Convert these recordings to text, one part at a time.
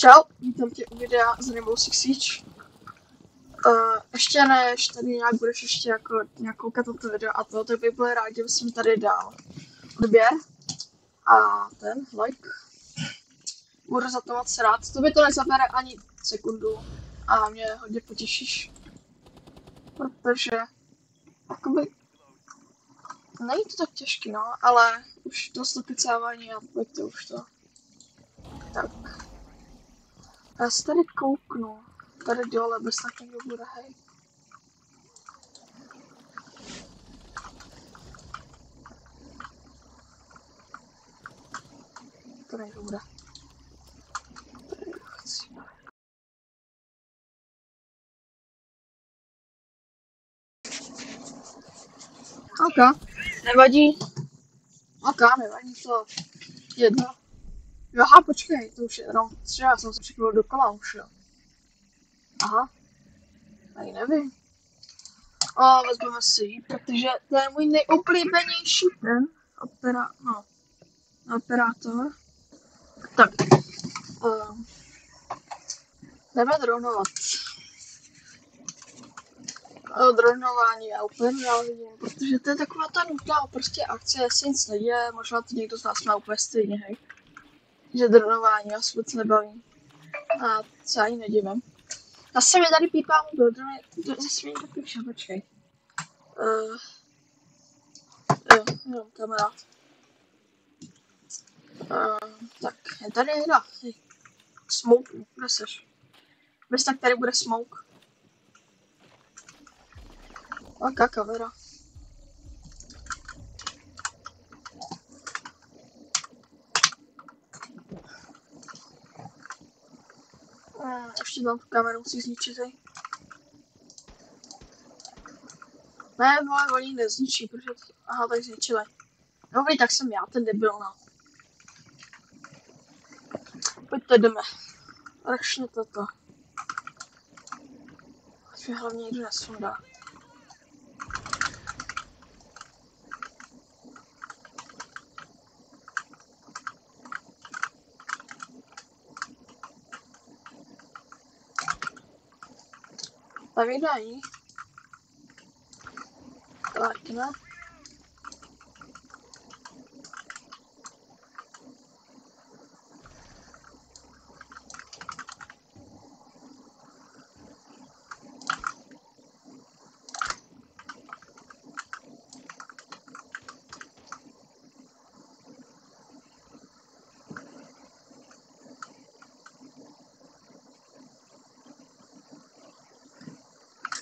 Čau, vítám tě u videa z Rainbow Six Siege. Ještě než tady nějak budeš ještě jako nějak koukat na to video a to, tak bych byl rád, že jsem tady dal odběr a ten like. Budu za to moc rád, to by to nezabere ani sekundu a mě hodně potěšíš. Protože jakoby není to tak těžký, no, ale už dost dokecávání a pojďte už to. Tak. Já se tady kouknu. Tady dole, bez tak někdo bude, hej. To někdo bude. Ok, nevadí. Ok, nevadí to. Jedno. Aha, počkej, to už je jenom třeba, já jsem se připojil dokola už, jo. Aha. Ani nevím. Vezmeme si ji, protože to je můj nejoblíbenější ten operátor. Tak. Jdeme dronovat. Dronování já úplně nenávidím, protože to je taková ta nutná prostě akce, jestli nic neděje, možná to někdo z nás má úplně stejně, hej. Že dronování nás vůbec nebaví. A co já ji nedivím. Zase mi tady pípá mobil, zase mi tady píše, počkej. Jo, kamarád. Tak, je tady hra. Smoke, kde seš? Bez tak tady bude smoke. Jaká kamera? Ještě tam tu kameru musí zničit, hej. Ne, vole, oni nezničí, protože to... Aha, tak zničili. Dobrý, tak jsem já, ten debil, no. Pojďte, jdeme. Rašně toto. Ať mi hlavně nikdo nesundá. Tak vydají. Tak, ne.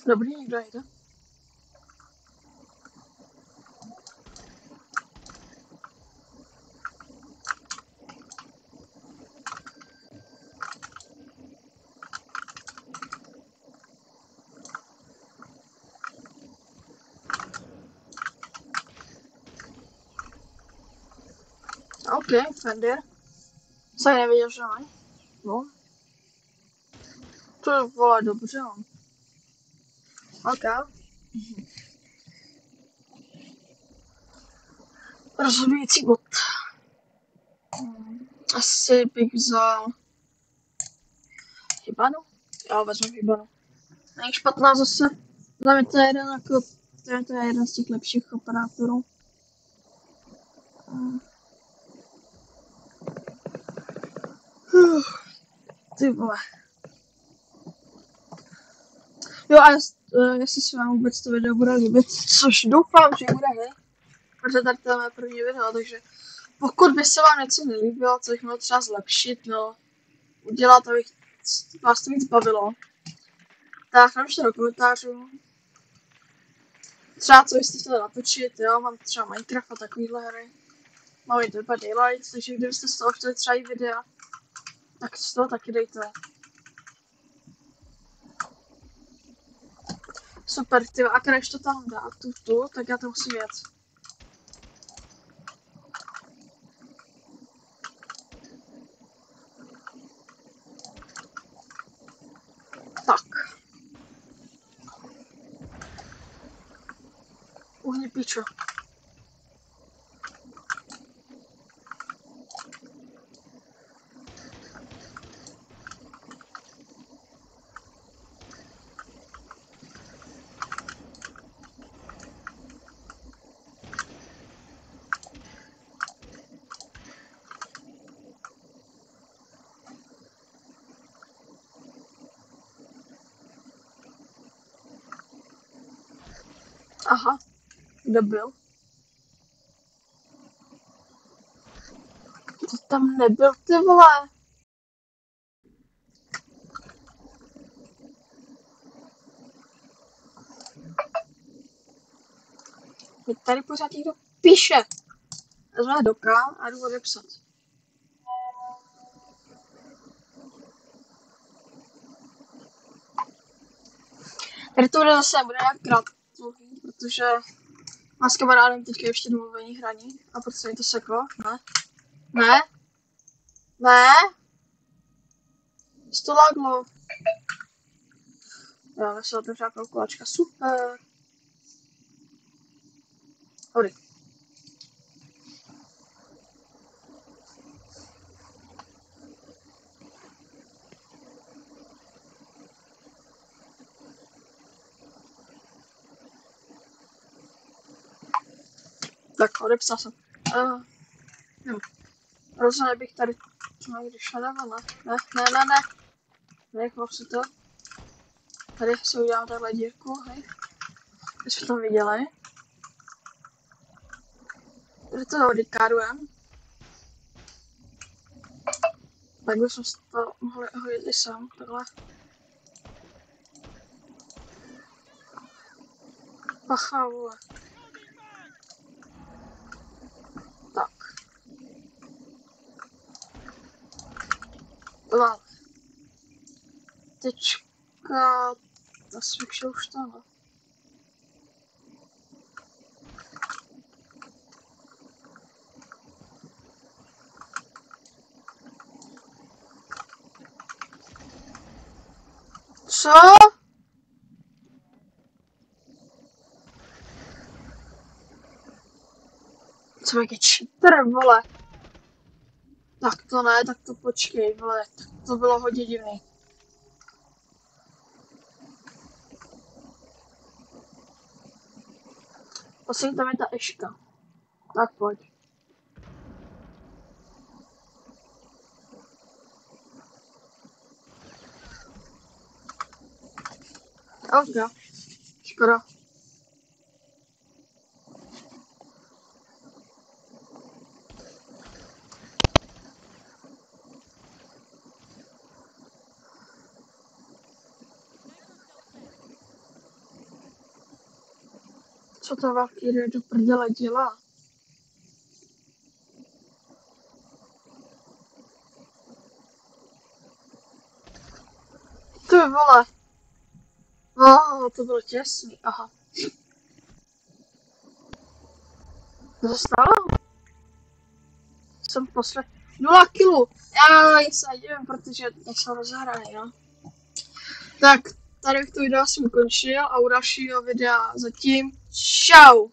Dobrý, někdo jde. OK, Fender. Jsem nevěděl, že ne? No. To vole, dobře, no. OK. Rozhodující bod. Asi bych vzal... Hibanu? Já vezmu Hibanu. Není špatná zase. Za mě to je jeden jako... To je jeden z těch lepších operátorů. Ty vole. Jo a jestli se vám vůbec to video bude líbit, což doufám, že bude, hej. Protože tady to je moje první video, takže pokud by se vám něco nelíbilo, co bych měl třeba zlepšit, no, udělat, abych vás to víc bavilo, tak napište do komentářů. Třeba co byste chtěli natočit, jo, mám třeba Minecraft a takovýhle hry. Mám i Dead by Daylight, takže kdybyste z toho chtěli třeba i videa, tak z toho taky dejte. Super, ty a když to tam dá, tak já to musím jet. Tak. Uhni pičo. Aha, kdo byl? To tam nebyl, ty vole. Mě tady pořád někdo píše. Vezme doka a jdu odepsat. Tady to bude zase bude nějak krátkový, protože má s kamarádem teďka ještě domluvení hraní. A proč se mi to seklo? Ne? Ne? Ne? Jsi to laglo. Jo, se otevřela kalkulačka, super. Hody. Tak, odepsal jsem. Rozhodně bych tady co někdy šla nebo ne? Ne. Nechal si to. Tady si udělám takhle dírku, hej. Když jsme to viděli. Tady to odikárujeme. Tak bychom si to mohli hodit i sám, takhle. Pacha, vole. Tak. Vale. Teďka... To switch už tam. Co? Co je cheater, vole? Tak to ne, tak to počkej, vole. Tak to bylo hodně divný. Poslední tam je ta Eška. Tak pojď. Ok. Škoda. Co to Valkyrie do prdele dělá? Ty vole. To bylo těsný, aha. Co se stalo? Jsem posled... 0 kilů. Já se divím, protože jsem rozhraný, no. Tak, tady to video jsem ukončil a u dalšího videa zatím čau.